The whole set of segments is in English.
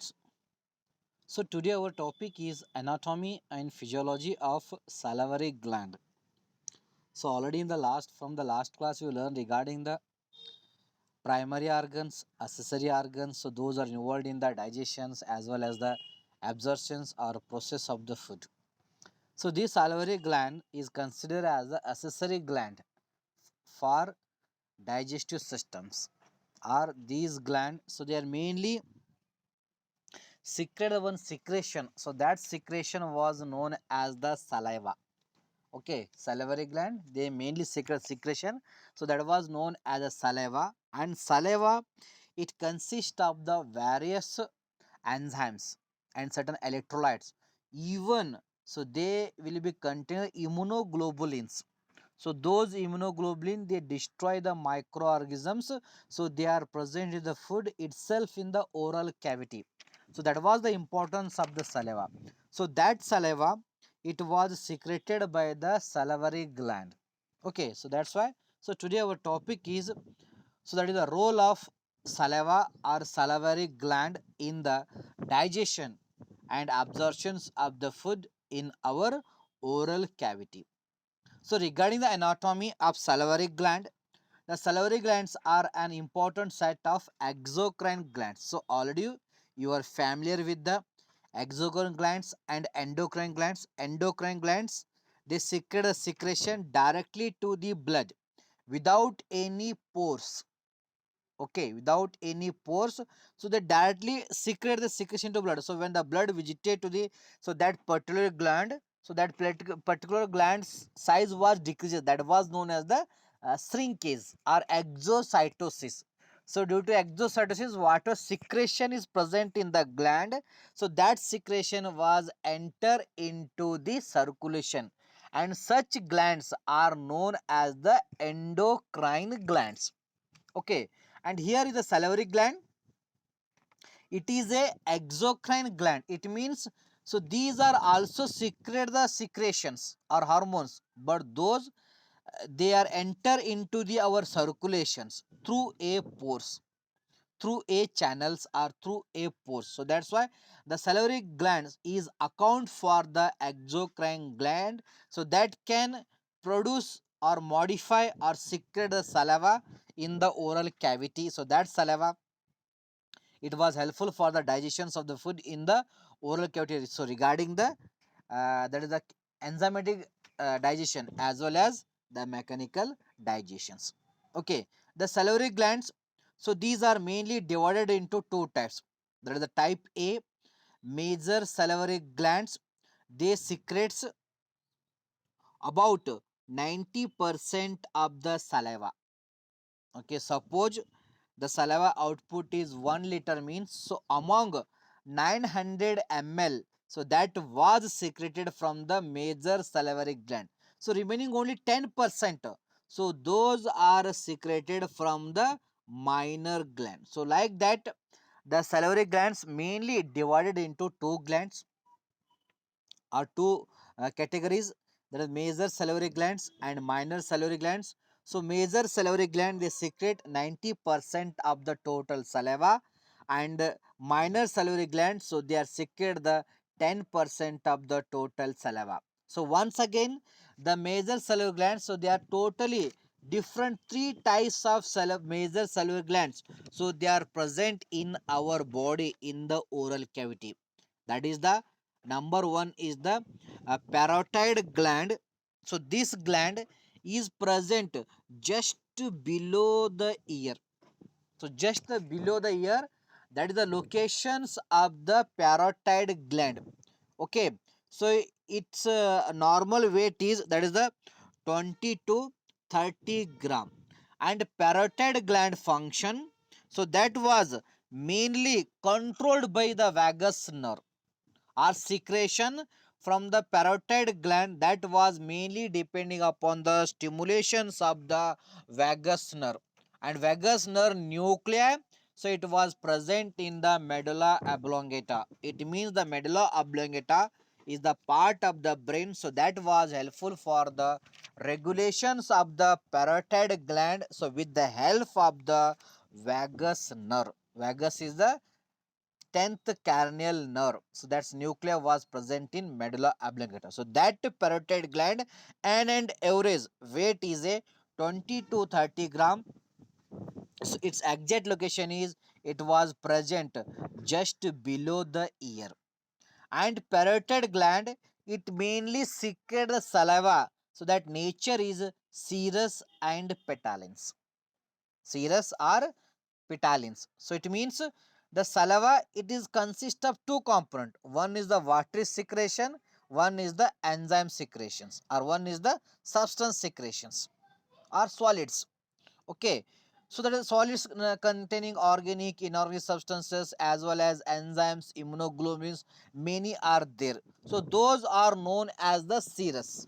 students. So today our topic is anatomy and physiology of salivary gland. So already in the last class we learned regarding the primary organs, accessory organs. So those are involved in the digestions as well as the absorptions or process of the food. So this salivary gland is considered as the accessory gland for digestive systems. Are these glands? So they are mainly secreted one secretion. So that secretion was known as the saliva. Okay, salivary gland, they mainly secrete secretion. So that was known as a saliva. And saliva, it consists of the various enzymes and certain electrolytes. Even so, they will be contain immunoglobulins. So those immunoglobulin, they destroy the microorganisms. So they are present in the food itself in the oral cavity. So that was the importance of the saliva. So that saliva, it was secreted by the salivary gland. Okay, so that's why. So today our topic is, so that is the role of saliva or salivary gland in the digestion and absorptions of the food in our oral cavity. So regarding the anatomy of salivary gland, the salivary glands are an important set of exocrine glands. So already you are familiar with the exocrine glands and endocrine glands. Endocrine glands, they secrete a secretion directly to the blood without any pores. Okay, without any pores. So they directly secrete the secretion to blood. So when the blood visited to the, so that particular gland, so that particular gland's size was decreases. That was known as the shrinkage or exocytosis. So due to exocytosis, water secretion is present in the gland. So that secretion was enter into the circulation, and such glands are known as the endocrine glands. Okay, and here is the salivary gland. It is a exocrine gland. It means, so these are also secrete the secretions or hormones, but those they are enter into the our circulations through a pores, through a channels or through a pores. So that's why the salivary glands is account for the exocrine gland, so that can produce or modify or secrete the saliva in the oral cavity. So that saliva, it was helpful for the digestions of the food in the oral cavity. So regarding the that is the enzymatic digestion as well as the mechanical digestions. Okay, the salivary glands, so these are mainly divided into two types. That is the type A, major salivary glands. They secretes about 90% of the saliva. Okay, suppose the saliva output is 1 liter means, so among 900 ml, so that was secreted from the major salivary gland. So remaining only 10%, so those are secreted from the minor gland. So like that, the salivary glands mainly divided into two glands or two categories, that is major salivary glands and minor salivary glands. So major salivary gland, they secrete 90% of the total saliva, and minor salivary glands, so they are secrete the 10% of the total saliva. So once again, the major salivary glands, so they are totally different three types of major salivary glands. So they are present in our body in the oral cavity. That is the number one is the parotid gland. So this gland is present just below the ear. So just below the ear, that is the locations of the parotid gland. Okay, so its normal weight is, that is the 20 to 30 gram, and parotid gland function, so that was mainly controlled by the vagus nerve, or secretion from the parotid gland, that was mainly depending upon the stimulations of the vagus nerve, and vagus nerve nuclei, so it was present in the medulla oblongata. It means the medulla oblongata is the part of the brain, so that was helpful for the regulations of the parotid gland, so with the help of the vagus nerve. Vagus is the 10th cranial nerve. So that's nucleus was present in medulla oblongata. So that parotid gland and average weight is a 20 to 30 gram. So its exact location is it was present just below the ear. And parotid gland it mainly secretes the saliva. So that nature is serous and petalins. Serous or petalins. So it means the saliva it is consist of two component. One is the watery secretion, one is the enzyme secretions, or one is the substance secretions or solids. Okay. So that is solids containing organic, inorganic substances as well as enzymes, immunoglobulins, many are there. So those are known as the serous.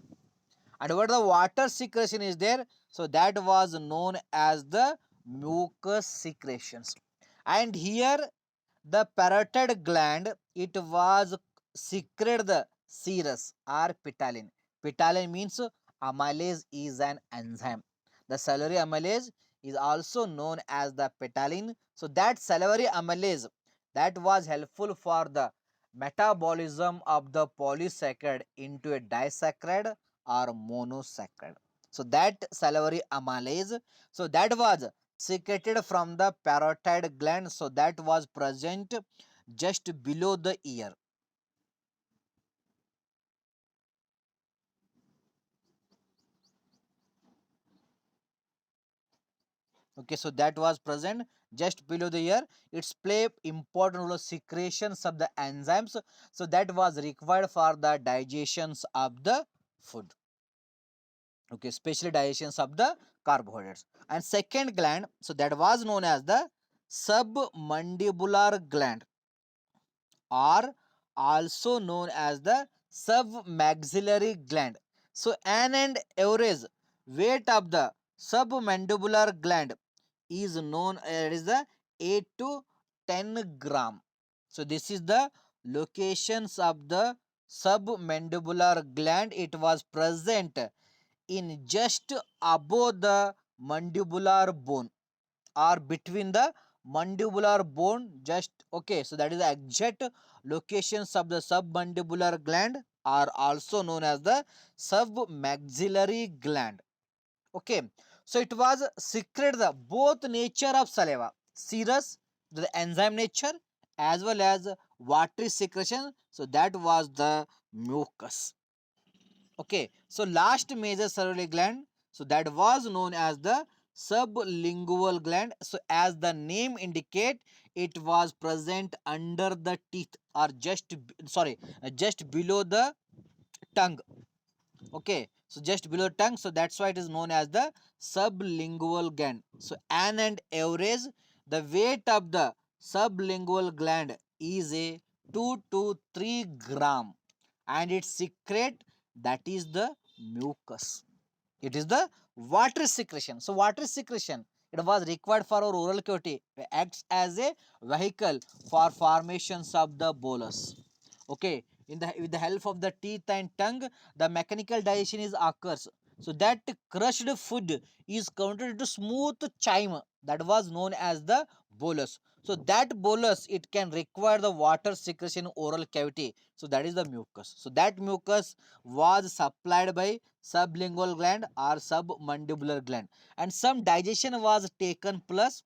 And what the water secretion is there, so that was known as the mucus secretions. And here the parotid gland it was secrete the serous or petalin. Petalin means amylase is an enzyme. The salivary amylase is also known as the petalin. So that salivary amylase that was helpful for the metabolism of the polysaccharide into a disaccharide or monosaccharide. So that salivary amylase, so that was secreted from the parotid gland, so that was present just below the ear. Okay, so that was present just below the ear. It's play important role of secretions of the enzymes, so that was required for the digestions of the food. Okay, especially digestions of the carbohydrates. And second gland, so that was known as the submandibular gland, or also known as the submaxillary gland. So an and average weight of the submandibular gland is known as the 8 to 10 gram. So this is the locations of the submandibular gland. It was present in just above the mandibular bone or between the mandibular bone, just okay. So that is the exact locations of the submandibular gland, are also known as the submaxillary gland. Okay, so it was secret the both nature of saliva, serous, the enzyme nature, as well as watery secretion, so that was the mucus. Okay, so last major salivary gland, so that was known as the sublingual gland. So as the name indicate, it was present under the teeth or just below the tongue. Okay, so just below tongue, so that's why it is known as the sublingual gland. So an and average, the weight of the sublingual gland is a 2 to 3 gram, and its secret, that is the mucus. It is the water secretion. So water secretion it was required for our oral cavity, acts as a vehicle for formations of the bolus. Okay, in the with the help of the teeth and tongue, the mechanical digestion is occurs. So that crushed food is converted into smooth chime, that was known as the bolus. So that bolus it can require the water secretion in oral cavity. So that is the mucus. So that mucus was supplied by sublingual gland or submandibular gland, and some digestion was taken plus,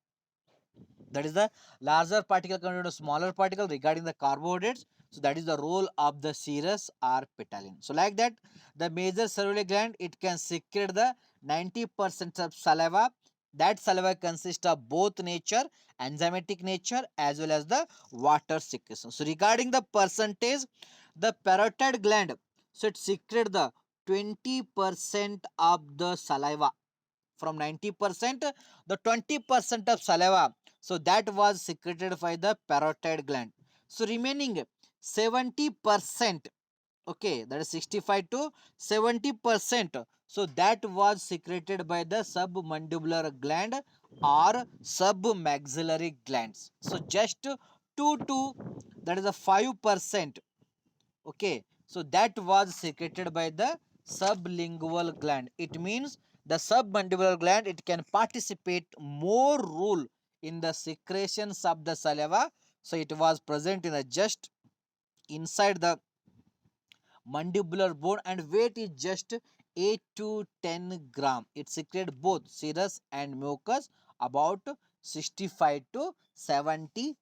that is the larger particle compared to smaller particle regarding the carbohydrates. So that is the role of the serous or petalin. So like that, the major salivary gland it can secrete the 90% of saliva. That saliva consists of both nature, enzymatic nature, as well as the water secretion. So regarding the percentage, the parotid gland, so it secrete the 20% of the saliva. From 90%, the 20% of saliva, so that was secreted by the parotid gland. So remaining 70%, okay, that is 65 to 70%, so that was secreted by the submandibular gland or submaxillary glands. So just 2 to, that is a 5%, okay, so that was secreted by the sublingual gland. It means the submandibular gland it can participate more role in the secretions of the saliva. So it was present in the just inside the mandibular bone and weight is just 8 to 10 gram. It secretes both serous and mucus about 65 to 70%.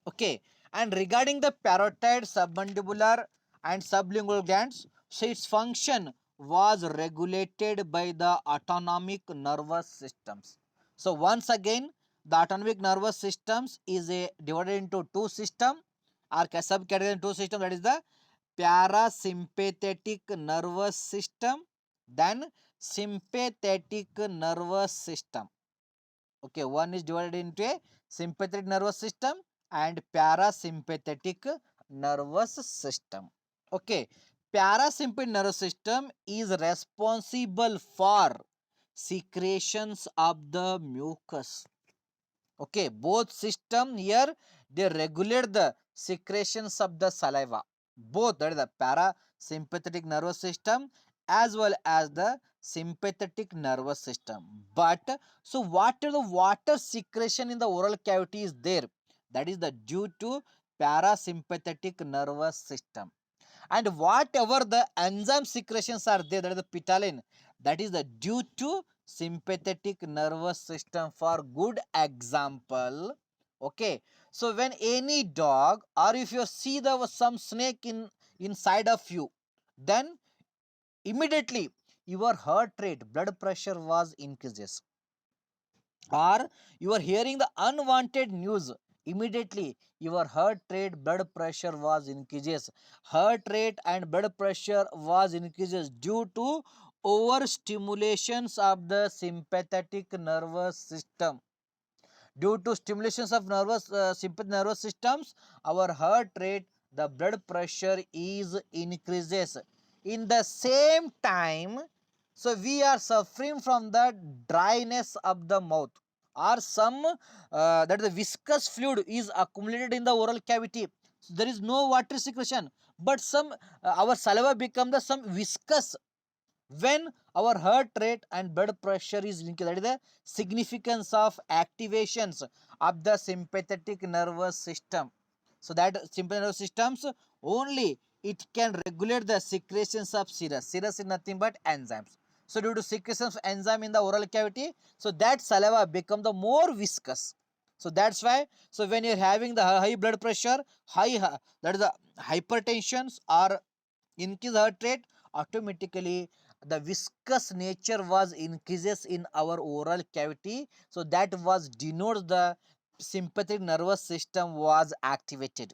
Okay, and regarding the parotid, submandibular and sublingual glands, so its function was regulated by the autonomic nervous systems. So once again, the autonomic nervous systems is a divided into two system or subcategory in two system, that is the parasympathetic nervous system, then sympathetic nervous system. Okay, one is divided into a sympathetic nervous system and parasympathetic nervous system. Okay, parasympathetic nervous system is responsible for secretions of the mucus. Okay, both system here they regulate the secretions of the saliva. Both, that is the parasympathetic nervous system as well as the sympathetic nervous system. But so what is the water secretion in the oral cavity is there? That is the due to parasympathetic nervous system. And whatever the enzyme secretions are there, that is the ptyalin, that is the due to sympathetic nervous system. For good example, okay, so when any dog or if you see there was some snake in inside of you, then immediately your heart rate, blood pressure was increases. Or you are hearing the unwanted news, immediately your heart rate, blood pressure was increases. Heart rate and blood pressure was increases due to overstimulations of the sympathetic nervous system. Due to stimulations of sympathetic nervous systems, our heart rate, the blood pressure is increases. In the same time, so we are suffering from the dryness of the mouth or some that the viscous fluid is accumulated in the oral cavity. So there is no water secretion, but some our saliva become the some viscous when our heart rate and blood pressure is increased. That is the significance of activations of the sympathetic nervous system. So that sympathetic nervous systems only it can regulate the secretions of serous. Serous is nothing but enzymes. So due to secretions of enzyme in the oral cavity, so that saliva become the more viscous. So that's why, so when you're having the high blood pressure, that is the hypertensions or increased heart rate, automatically the viscous nature was increases in our oral cavity. So that was denotes the sympathetic nervous system was activated.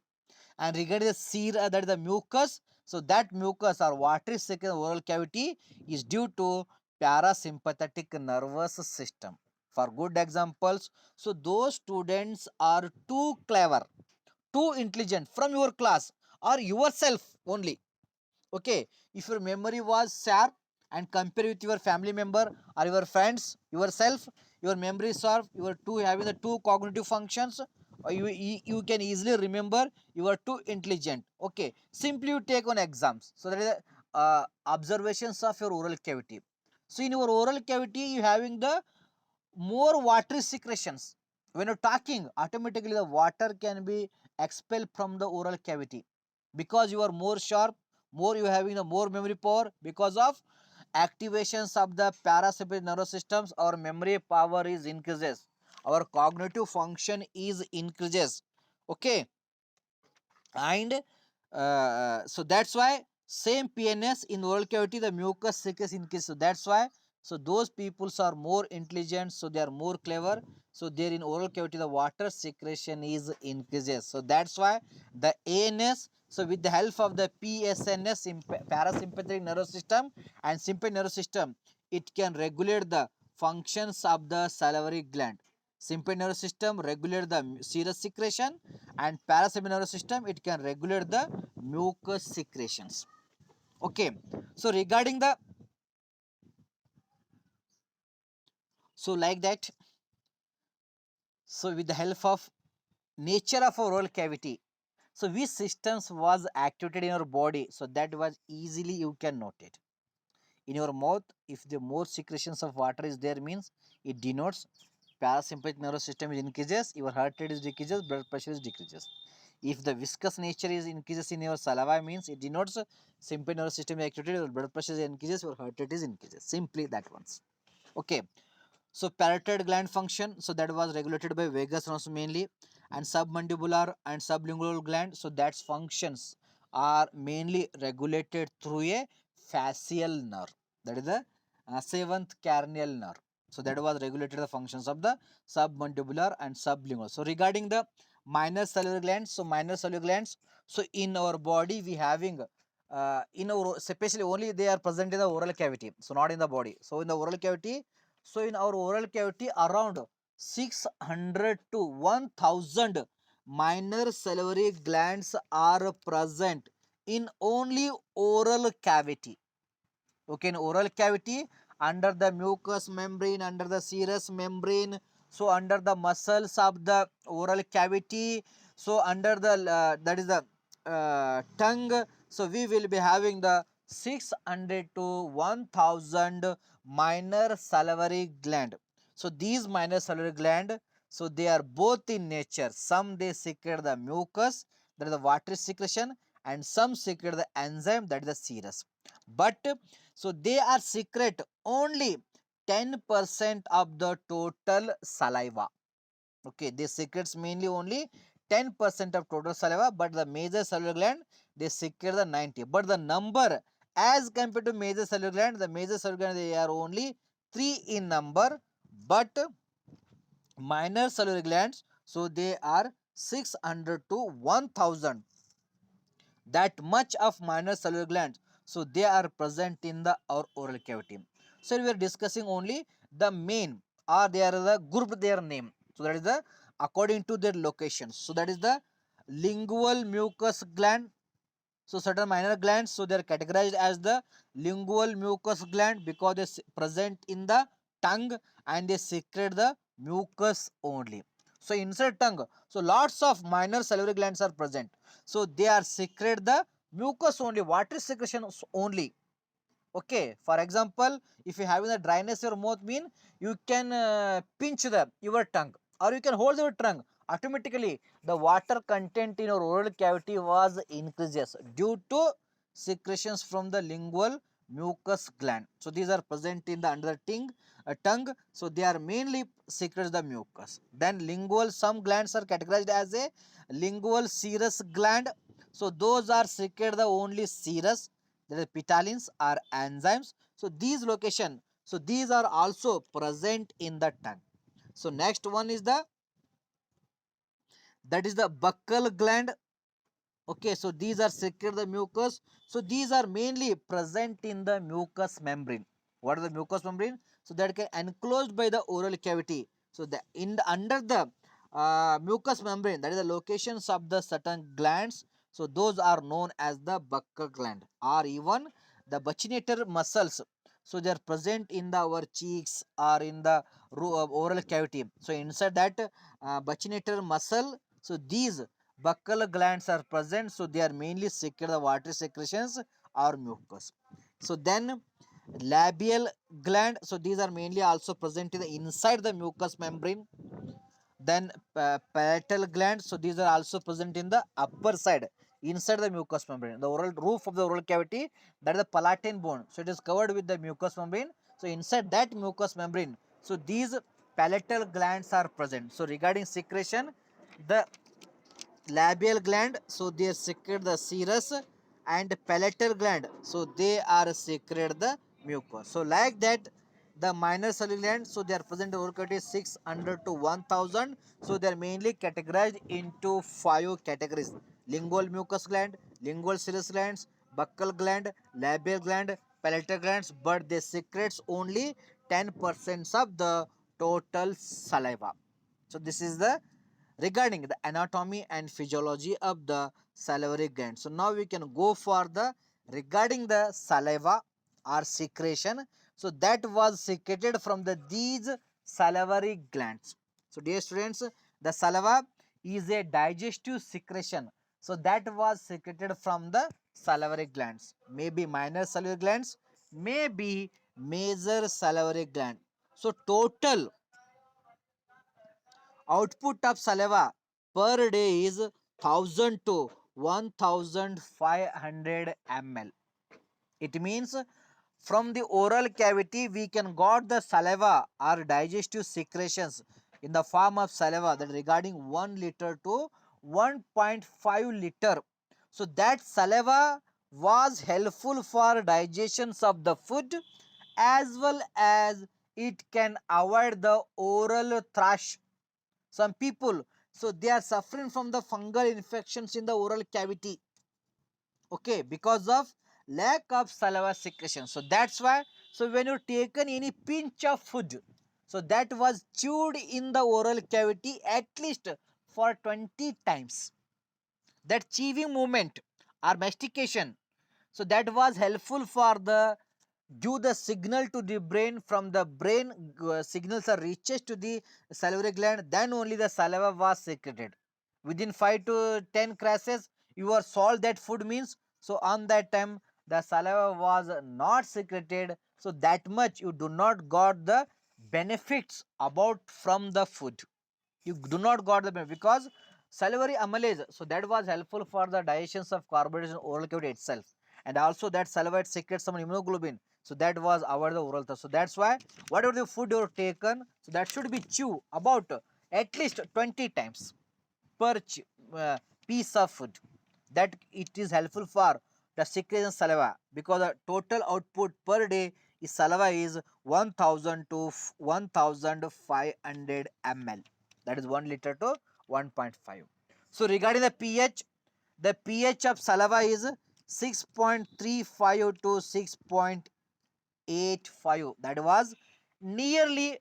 And regarding the that is the mucus, so that mucus or watery second oral cavity is due to parasympathetic nervous system. For good examples, so those students are too clever, too intelligent from your class or yourself only. Okay, if your memory was sharp and compare with your family member or your friends, yourself, your memory is sharp, you are two having the two cognitive functions, or you can easily remember, you are too intelligent. Okay, simply you take on exams. So that is observations of your oral cavity. So in your oral cavity you having the more watery secretions. When you're talking, automatically the water can be expelled from the oral cavity because you are more sharp, more you having the more memory power because of activations of the parasympathetic nervous systems. Our memory power is increases, our cognitive function is increases. Okay, and so that's why same PNS in oral cavity the mucus secretion increase. So that's why, so those peoples are more intelligent, so they are more clever. So there in oral cavity the water secretion is increases. So that's why the ANS, so with the help of the PSNS parasympathetic nervous system and sympathetic nervous system, it can regulate the functions of the salivary gland. Sympathetic nervous system regulate the serous secretion and parasympathetic nervous system it can regulate the mucus secretions. Okay, so regarding the, so like that, so with the help of nature of our oral cavity, so which systems was activated in our body, so that was easily you can note it. In your mouth, if the more secretions of water is there means it denotes parasympathetic nervous system is increases, your heart rate is decreases, blood pressure is decreases. If the viscous nature is increases in your saliva, means it denotes sympathetic nervous system is activated, your blood pressure is increases, your heart rate is increases. Simply that ones. Okay. So parotid gland function, so that was regulated by vagus nerves mainly, and submandibular and sublingual gland, so that's functions are mainly regulated through a facial nerve, that is the seventh cranial nerve. So that was regulated the functions of the submandibular and sublingual. So regarding the minor cellular glands, so minor cellular glands, so in our body we having in our, especially only they are present in the oral cavity, so not in the body. So in the oral cavity, so in our oral cavity around 600 to 1000 minor salivary glands are present in only oral cavity. Okay, in oral cavity, under the mucous membrane, under the serous membrane, so under the muscles of the oral cavity, so under the that is the tongue, so we will be having the 600 to 1000 minor salivary gland. So these minor salivary gland, so they are both in nature, some they secrete the mucus, that is the watery secretion, and some secrete the enzyme, that is the serous. But so they are secrete only 10% of the total saliva. Okay, they secretes mainly only 10% of total saliva, but the major cellular gland they secrete the 90. But the number as compared to major cellular gland, the major cellular gland they are only 3 in number, but minor cellular glands, so they are 600 to 1000, that much of minor cellular glands, so they are present in the our oral cavity. So we are discussing only the main, or they are the grouped their name, so that is the according to their locations. So that is the lingual mucus gland. So certain minor glands, so they are categorized as the lingual mucus gland because they present in the tongue and they secrete the mucus only. So inside tongue, so lots of minor salivary glands are present. So they are secrete the mucus only, water secretion only. Okay, for example, if you having a dryness your mouth, mean you can pinch the your tongue, or you can hold your tongue, automatically the water content in your oral cavity was increases due to secretions from the lingual mucus gland. So these are present in the under tongue, so they are mainly secretes the mucus. Then lingual, some glands are categorized as a lingual serous gland, so those are secrete the only serous, that is petalins are enzymes. So these location, so these are also present in the tongue. So next one is the, that is the buccal gland. Okay, so these are secrete the mucus, so these are mainly present in the mucous membrane. What is the mucous membrane? So that can enclosed by the oral cavity. So the in the under the mucous membrane, that is the locations of the certain glands, so those are known as the buccal gland, or even the buccinator muscles. So they are present in the our cheeks or in the oral cavity. So inside that buccinator muscle, so these buccal glands are present, so they are mainly secrete the water secretions or mucus. So then labial gland, so these are mainly also present in the inside the mucous membrane. Then palatal gland, so these are also present in the upper side inside the mucous membrane, the oral roof of the oral cavity, that is the palatine bone, so it is covered with the mucous membrane. So inside that mucous membrane, so these palatal glands are present. So regarding secretion, the labial gland, so they secrete the serous, and palatal gland, so they are secrete the mucus. So like that, the minor cellular glands, so they are present in oral cavity 600 to 1000. So they are mainly categorized into 5 categories: lingual mucus gland, lingual serous glands, buccal gland, labial gland, palatal glands, but they secretes only 10% of the total saliva. So this is the regarding the anatomy and physiology of the salivary gland. So now we can go for the regarding the saliva or secretion. So that was secreted from the these salivary glands. So dear students, the saliva is a digestive secretion. So that was secreted from the salivary glands. Maybe minor salivary glands, maybe major salivary gland. So total output of saliva per day is 1000 to 1500 ml. It means from the oral cavity we can got the saliva or digestive secretions in the form of saliva, that regarding 1 liter to 1.5 liter. So that saliva was helpful for digestions of the food, as well as it can avoid the oral thrush. Some people, so they are suffering from the fungal infections in the oral cavity, okay, because of lack of saliva secretion. So that's why, so when you taken any pinch of food, so that was chewed in the oral cavity at least for 20 times, that chewing movement or mastication, so that was helpful for the give the signal to the brain. From the brain signals are reaches to the salivary gland, then only the saliva was secreted. Within 5 to 10 crashes you are solved that food means, so on that time the saliva was not secreted, so that much you do not got the benefits about from the food. You do not got the benefit because salivary amylase, so that was helpful for the digestion of carbohydrates in oral cavity itself, and also that saliva secretes some immunoglobulin, so that was avoid the oral thirst. So that's why whatever the food you have taken, so that should be chew about at least 20 times per piece of food, that it is helpful for the secretion saliva, because the total output per day is saliva is 1000 to 1500 ml, that is 1 liter to 1.5. So regarding the pH of saliva is 6.35 to 6.85, that was nearly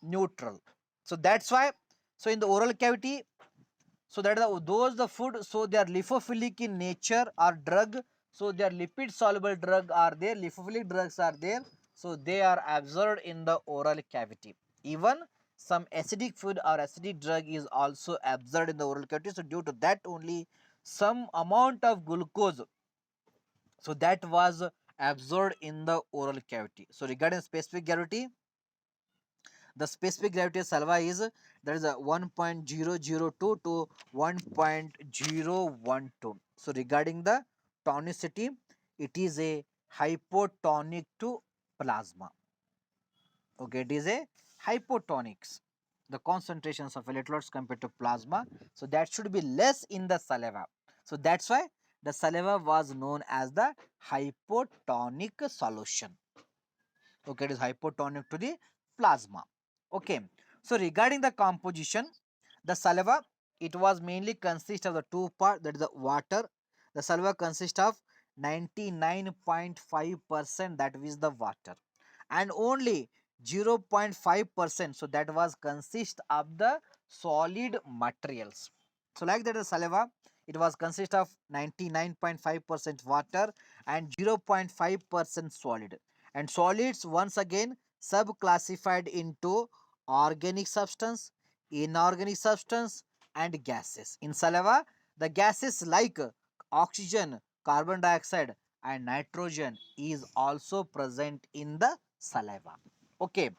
neutral. So that's why, so in the oral cavity, so that those the food, so they are lipophilic in nature or drug, so they are lipid soluble drug are there, lipophilic drugs are there, so they are absorbed in the oral cavity. Even some acidic food or acidic drug is also absorbed in the oral cavity, so due to that only some amount of glucose, so that was absorbed in the oral cavity. So regarding specific gravity, the specific gravity of saliva is, that is a 1.002 to 1.012. So regarding the tonicity, it is a hypotonic to plasma. Okay, it is a hypotonics. The concentrations of electrolytes compared to plasma, so that should be less in the saliva. So that's why the saliva was known as the hypotonic solution. Okay, it is hypotonic to the plasma. Okay, so regarding the composition, the saliva, it was mainly consist of the two part, that is the water. The saliva consists of 99.5%, that is the water, and only 0.5%, so that was consist of the solid materials. So like that the saliva, it was consist of 99.5% water and 0.5% solid, and solids once again subclassified into organic substance, inorganic substance and gases. In saliva, the gases like oxygen, carbon dioxide and nitrogen is also present in the saliva. Okay,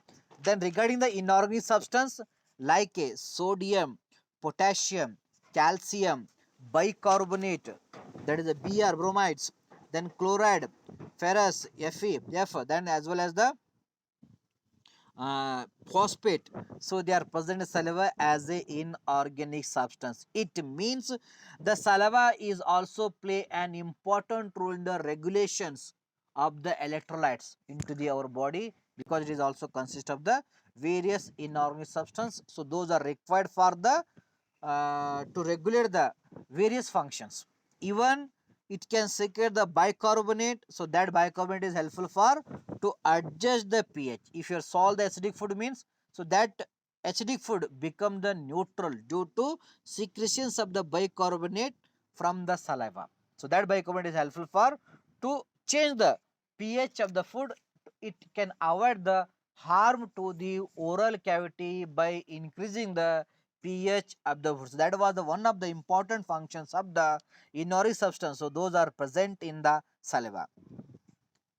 then regarding the inorganic substance like a sodium, potassium, calcium, bicarbonate, that is the Br bromides, then chloride, ferrous, Fe, F, then as well as the phosphate, so they are present in saliva as a inorganic substance. It means the saliva is also play an important role in the regulations of the electrolytes into the our body, because it is also consist of the various inorganic substance, so those are required for the to regulate the various functions. Even it can secrete the bicarbonate, so that bicarbonate is helpful for to adjust the pH. If you solve the acidic food means, so that acidic food become the neutral due to secretions of the bicarbonate from the saliva. So that bicarbonate is helpful for to change the pH of the food. It can avoid the harm to the oral cavity by increasing the pH of the food. So that was the one of the important functions of the inorganic substance. So those are present in the saliva.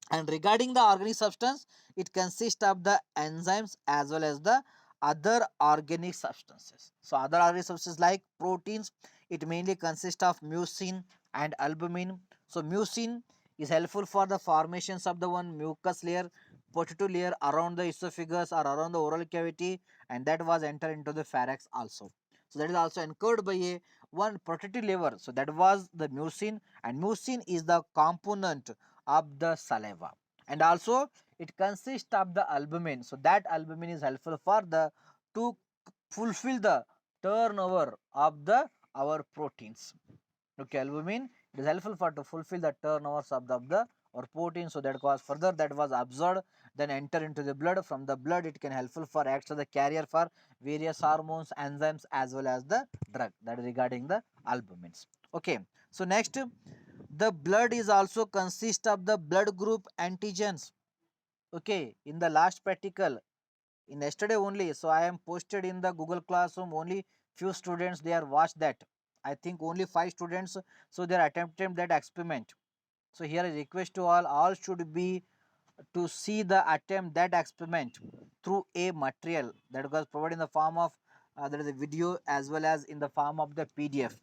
And regarding the organic substance, it consists of the enzymes as well as the other organic substances. So other organic substances like proteins, it mainly consists of mucin and albumin. So mucin is helpful for the formations of the one mucus layer, potato layer around the esophagus or around the oral cavity, and that was entered into the pharynx also. So that is also encoded by a one protective layer. So that was the mucin, and mucin is the component of the saliva, and also it consists of the albumin. So that albumin is helpful for the to fulfill the turnover of the our proteins. Okay, albumin is helpful for to fulfill the turnovers of the or protein. So that was further that was absorbed, then enter into the blood. From the blood it can helpful for acts as the carrier for various hormones, enzymes, as well as the drug. That is regarding the albumins. Okay, so next, the blood is also consist of the blood group antigens. Okay, in the last practical in yesterday only, so I am posted in the Google Classroom, only few students they are watched that. I think only 5 students, so they are attempting that experiment. So here a request to all should be to see the attempt that experiment through a material that was provided in the form of there is a video as well as in the form of the PDF.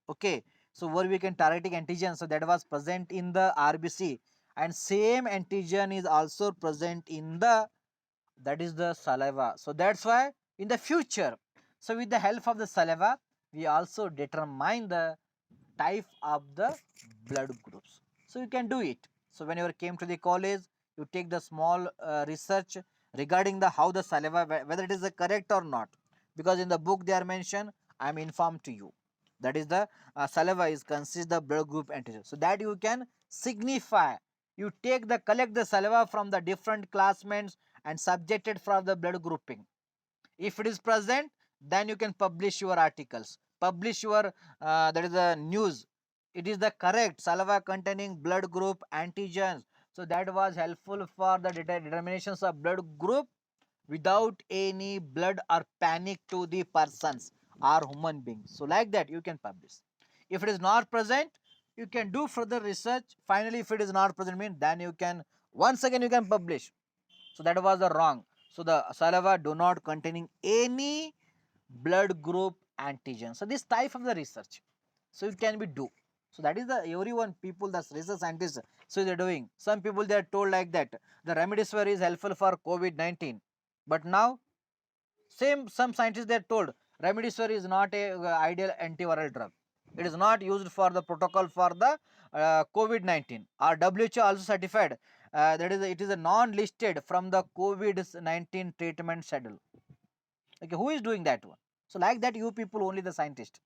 Okay, so where we can targeting antigen, so that was present in the RBC, and same antigen is also present in the, that is the saliva. So that's why in the future, so with the help of the saliva, we also determine the type of the blood groups. So you can do it. So whenever you came to the college, you take the small research regarding the how the saliva, whether it is the correct or not, because in the book they are mentioned, I am informed to you. That is the saliva is consists the blood group antigen. So that you can signify. You take the collect the saliva from the different classmates and subjected for the blood grouping. If it is present, then you can publish your articles, publish your that is the news. It is the correct saliva containing blood group antigens. So that was helpful for the determinations of blood group without any blood or panic to the persons or human beings. So like that you can publish. If it is not present, you can do further research. Finally, if it is not present, mean then you can once again you can publish. So that was the wrong. So the saliva do not containing any blood group antigen. So this type of the research, so it can be do. So that is the everyone people, that's research scientists, so they're doing. Some people they are told like that the remdesivir is helpful for COVID-19, but now same some scientists they are told remdesivir is not a ideal antiviral drug. It is not used for the protocol for the COVID-19, or WHO also certified that is it is a non-listed from the COVID-19 treatment schedule. Okay, who is doing that one? So like that you people only the scientist.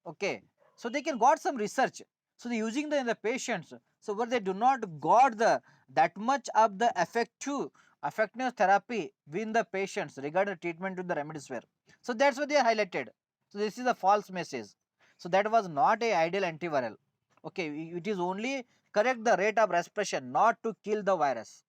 Okay, so they can got some research. So they using the in the patients. So but they do not got the that much of the effectiveness therapy within the patients regarding the treatment to the remdesivir. So that's what they are highlighted. So this is a false message. So that was not a ideal antiviral. Okay, it is only correct the rate of respiration, not to kill the virus.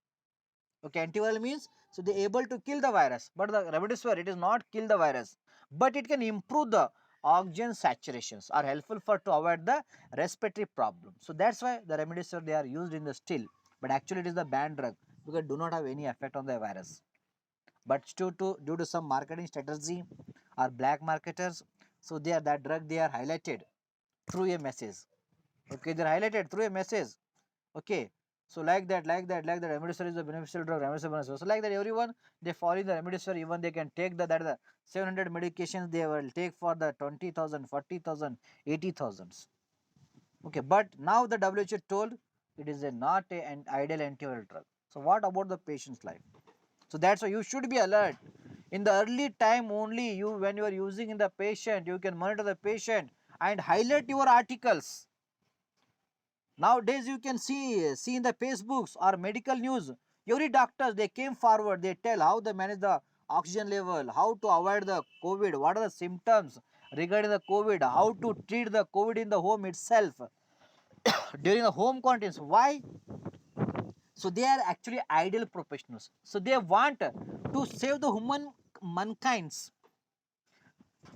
Okay, antiviral means so they able to kill the virus, but the remdesivir it is not kill the virus, but it can improve the oxygen saturations, are helpful for to avoid the respiratory problem. So that's why the remdesivir they are used in the still, but actually it is the banned drug because it do not have any effect on the virus. But due to some marketing strategy or black marketers, so they are that drug they are highlighted through a message. Okay, they are highlighted through a message. Okay, so like that remdesivir is a beneficial drug, remdesivir beneficial. So like that everyone they follow the remdesivir, even they can take the that the 700 medications they will take for the 20,000, 40,000, 80,000. Okay, but now the WHO told it is a not an ideal antiviral drug. So what about the patient's life? So that's why you should be alert. In the early time only, you when you are using in the patient, you can monitor the patient and highlight your articles. Nowadays you can see in the Facebooks or medical news, every doctors they came forward, they tell how they manage the oxygen level, how to avoid the COVID, what are the symptoms regarding the COVID, how to treat the COVID in the home itself during the home quarantines. Why? So they are actually ideal professionals. So they want to save the human mankind's.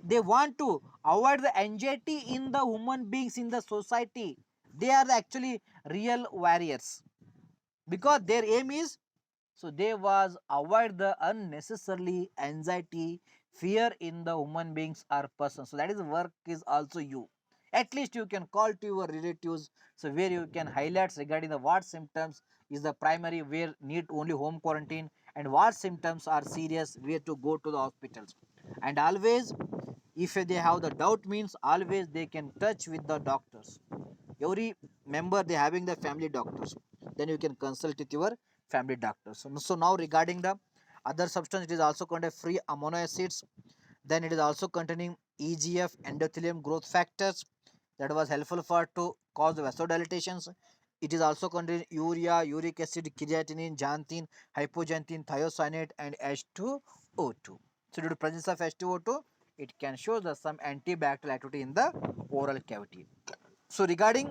They want to avoid the anxiety in the human beings in the society. They are actually real warriors because their aim is So they was avoid the unnecessarily anxiety, fear in the human beings or person. So that is work is also you. At least you can call to your relatives. So where you can highlight regarding the what symptoms is the primary where need only home quarantine and what symptoms are serious where to go to the hospitals. And always if they have the doubt means always they can touch with the doctors. Every member they having the family doctors, then you can consult with your family doctors. So now regarding the other substance, it is also contain free amino acids, then it is also containing EGF endothelium growth factors that was helpful for to cause vasodilatations. It is also containing urea, uric acid, creatinine, xanthine, hypoxanthine, thiocyanate, and H2O2. So due to presence of H2O2, it can show the some antibacterial activity in the oral cavity. So regarding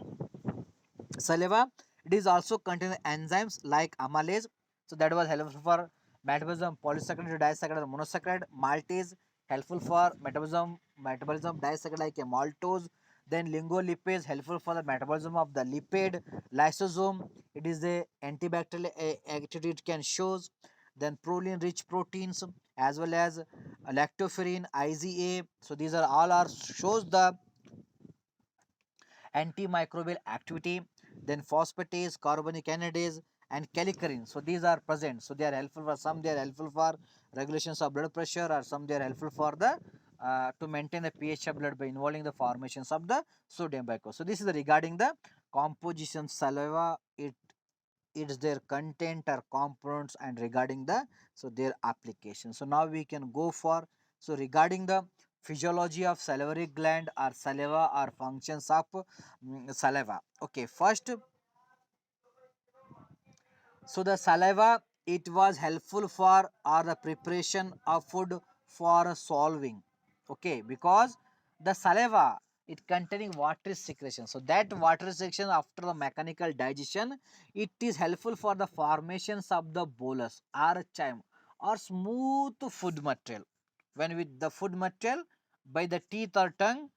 saliva, it is also containing enzymes like amylase. So that was helpful for metabolism polysaccharide, disaccharide, monosaccharide. Maltase helpful for metabolism disaccharide like a maltose. Then lingolipase helpful for the metabolism of the lipid. Lysosome, it is a antibacterial activity it can shows. Then proline rich proteins as well as lactoferrin, IgA. So these are all are shows the antimicrobial activity, then phosphatase, carbonic anhydrase, and kallikrein. So these are present. So they are helpful for some. They are helpful for regulations of blood pressure, or some they are helpful for the to maintain the pH of blood by involving the formations of the sodium bicarbonate. So this is the regarding the composition saliva. It's their content or components and regarding the so their application. So now we can go for so regarding the physiology of salivary gland or saliva or functions of saliva. Okay, first, so the saliva it was helpful for or the preparation of food for solving. Okay, because the saliva it containing water secretion. So that water secretion after the mechanical digestion, it is helpful for the formations of the bolus or chyme or smooth food material. When with the food material by the teeth or tongue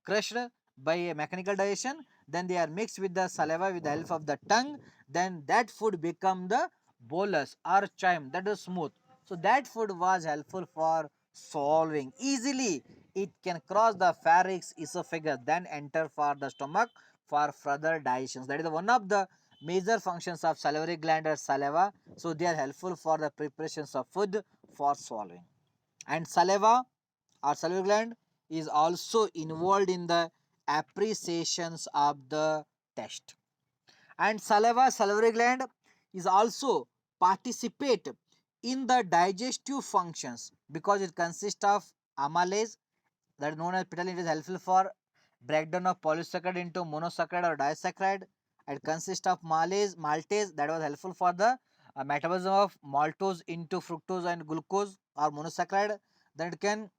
crushed by a mechanical digestion, then they are mixed with the saliva with the help of the tongue, then that food become the bolus or chyme that is smooth. So that food was helpful for solving easily. It can cross the pharynx, esophagus, then enter for the stomach for further digestion. That is one of the major functions of salivary gland or saliva. So they are helpful for the preparations of food for swallowing. And saliva or salivary gland is also involved in the appreciations of the taste. And salivary gland is also participate in the digestive functions because it consists of amylase that is known as ptyalin. It is helpful for breakdown of polysaccharide into monosaccharide or disaccharide. It consists of maltase that was helpful for the metabolism of maltose into fructose and glucose or monosaccharide. Then it can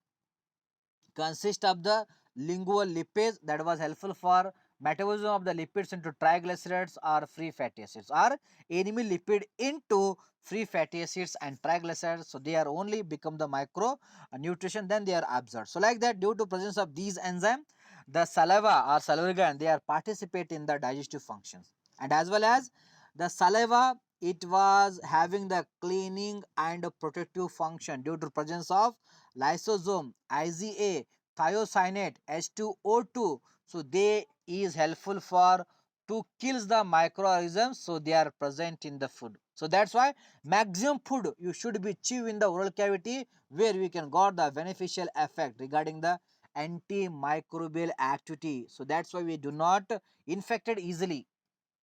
consist of the lingual lipase that was helpful for metabolism of the lipids into triglycerides or free fatty acids or enemy lipid into free fatty acids and triglycerides. So they are only become the micro nutrition, then they are absorbed. So like that, due to presence of these enzymes, the saliva or salivary gland they are participate in the digestive functions. And as well as the saliva it was having the cleaning and protective function due to presence of lysosome, IgA, thiocyanate, H2O2. So they is helpful for to kills the microorganisms. So they are present in the food. So that's why maximum food you should be chew in the oral cavity where we can got the beneficial effect regarding the antimicrobial activity. So that's why we do not infected easily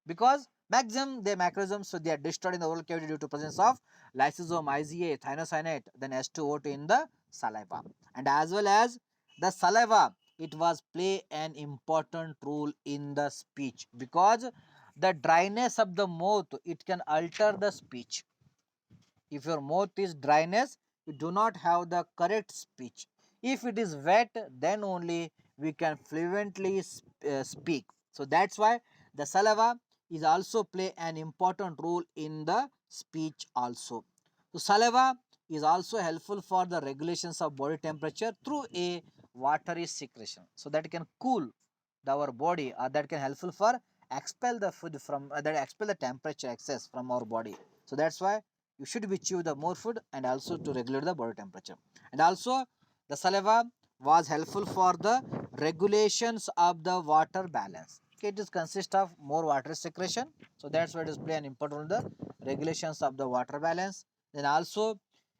because maximum the macroisms so they are destroyed in the oral cavity due to presence of lysosome, IgA, thiocyanate, then H2O2 in the saliva. And as well as the saliva it was play an important role in the speech because the dryness of the mouth it can alter the speech. If your mouth is dryness, you do not have the correct speech. If it is wet, then only we can fluently speak. So that's why the saliva is also play an important role in the speech also. So saliva is also helpful for the regulations of body temperature through a watery secretion. So that can cool our body or that can helpful for expel the food from that expel the temperature excess from our body. So that's why you should be chew the more food and also to regulate the body temperature. And also the saliva was helpful for the regulations of the water balance. Okay, it is consist of more water secretion, so that's why it is play an important role in the regulations of the water balance. Then also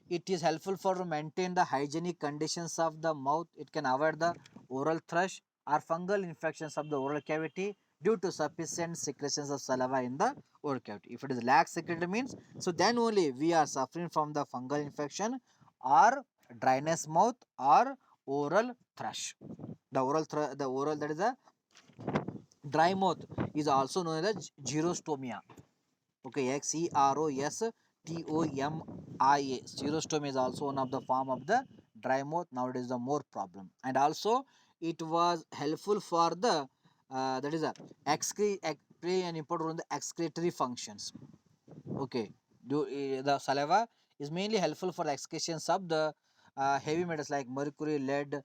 it is helpful for to maintain the hygienic conditions of the mouth. It can avoid the oral thrush or fungal infections of the oral cavity due to sufficient secretions of saliva in the oral cavity. If it is lack secreted means, so then only we are suffering from the fungal infection or dryness mouth or oral thrush. The oral that is a dry mouth is also known as xerostomia. Okay, Xerostomia. Xerostomia is also one of the form of the dry mouth. Nowadays, the more problem, and also it was helpful for the that is a play an important role in the excretory functions. Okay, the saliva is mainly helpful for the excretions of the heavy metals like mercury, lead,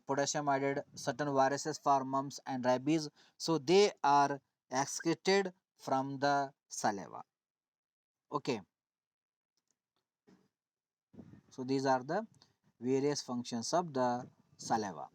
potassium iodide, certain viruses for mumps and rabies. So they are excreted from the saliva. Okay, so these are the various functions of the saliva.